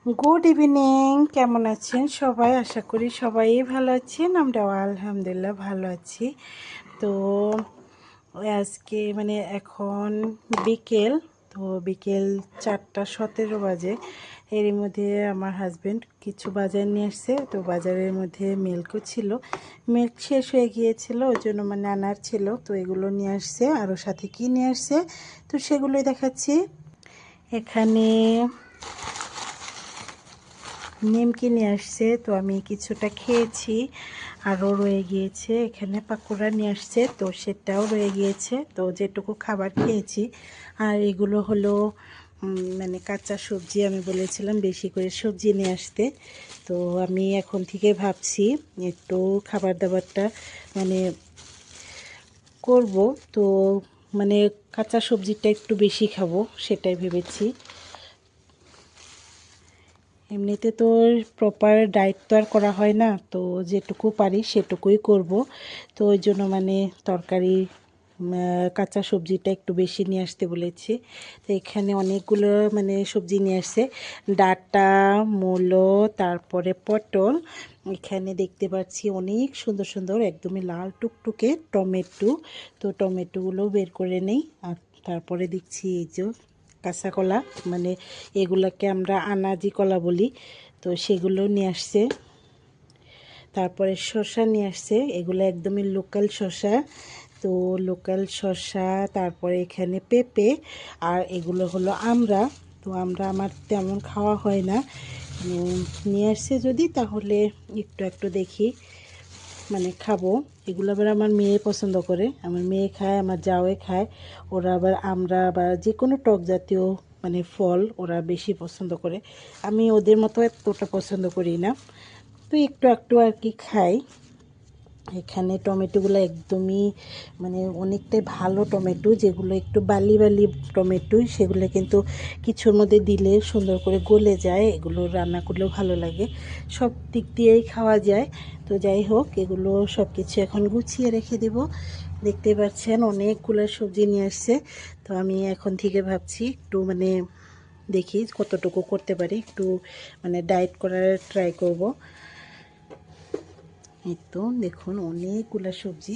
Good evening, কেমন আছেন সবাই? আশা করি সবাই ভালো আছেন। আমরাও আলহামদুলিল্লাহ ভালো আছি। তো আজকে এখন বিকেল, তো বিকেল 4:17 বাজে। এর মধ্যে আমার হাজব্যান্ড কিছু বাজার নিয়ে আসছে। তো বাজারের মধ্যে মিল্কও ছিল, মিল্ক শেষ হয়ে গিয়েছিল, ওই জন্য আনার ছিল। তো এগুলো নিয়ে আসছে, আরও সাথে কি নিয়ে আসছে তো সেগুলোই দেখাচ্ছি। এখানে নিমকি নিয়ে আসছে, তো আমি কিছুটা খেয়েছি, আরও রয়ে গিয়েছে। এখানে পাকোড়া নিয়ে আসছে, তো সেটাও রয়ে গিয়েছে, তো যেটুকু খাবার খেয়েছি। আর এগুলো হলো কাঁচা সবজি। আমি বলেছিলাম বেশি করে সবজি নিয়ে আসতে। তো আমি এখন থেকে ভাবছি একটু খাবার দাবারটা করব। তো কাঁচা সবজিটা একটু বেশি খাবো, সেটাই ভেবেছি। এমনিতে তো প্রপার ডায়েট তো আর করা হয় না, তো যেটুকু পারি সেটুকুই করব। তো ওই জন্য তরকারি কাঁচা সবজিটা একটু বেশি নিয়ে আসতে বলেছি। তো এখানে অনেকগুলো সবজি নিয়ে আসছে, ডাঁটা, মূলো, তারপরে পটল। এখানে দেখতে পাচ্ছি অনেক সুন্দর সুন্দর একদমই লাল টুকটুকে টমেটো। তো টমেটোগুলো বের করে নেই। আর তারপরে দেখছি এই যে কাঁচা কলা, এগুলাকে আমরা আনাজি কলা বলি, তো সেগুলো নিয়ে আসছে। তারপরে শসা নিয়ে আসছে, এগুলো একদমই লোকাল শসা। তো লোকাল শসা, তারপরে এখানে পেঁপে, আর এগুলো হলো আমরা। তো আমরা আমার তেমন খাওয়া হয় না, নিয়ে আসছে যদি তাহলে একটু একটু দেখি খাবো। এগুলো আবার আমার মেয়ে পছন্দ করে, আমার মেয়ে খায়, আমার জাওয়ে খায়। ওরা আবার আমরা বা যে কোনো টক জাতীয় ফল ওরা বেশি পছন্দ করে। আমি ওদের মতো এতটা পছন্দ করি না, তো একটু একটু আর কি খাই। এখানে টমেটোগুলো একদমই অনেকটাই ভালো টমেটো, যেগুলো একটু বালি বালি টমেটো, সেগুলো কিন্তু কিছুর মধ্যে দিলে সুন্দর করে গলে যায়, এগুলো রান্না করলেও ভালো লাগে, সব দিক দিয়েই খাওয়া যায়। তো যাই হোক, এগুলো সব কিছু এখন গুছিয়ে রেখে দেব। দেখতে পাচ্ছেন অনেকগুলো সবজি নিয়ে আসছে। তো আমি এখন থেকে ভাবছি একটু দেখি কতটুকু করতে পারি, একটু ডায়েট করার ট্রাই করব। এই তো দেখুন অনেকগুলো সবজি।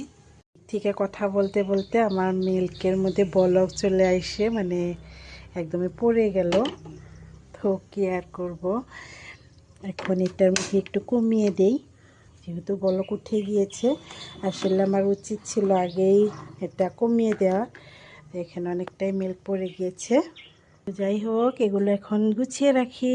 থেকে কথা বলতে বলতে আমার মিল্কের মধ্যে বলক চলে আসে, একদমই পড়ে গেল। তো কি আর করব, এখন এটার মধ্যে একটু কমিয়ে দেই, যেহেতু বলক উঠে গিয়েছে। আসলে আমার উচিত ছিল আগেই এটা কমিয়ে দেওয়া। এখানে অনেকটাই মিল্ক পড়ে গিয়েছে। যাই হোক, এগুলো এখন গুছিয়ে রাখি।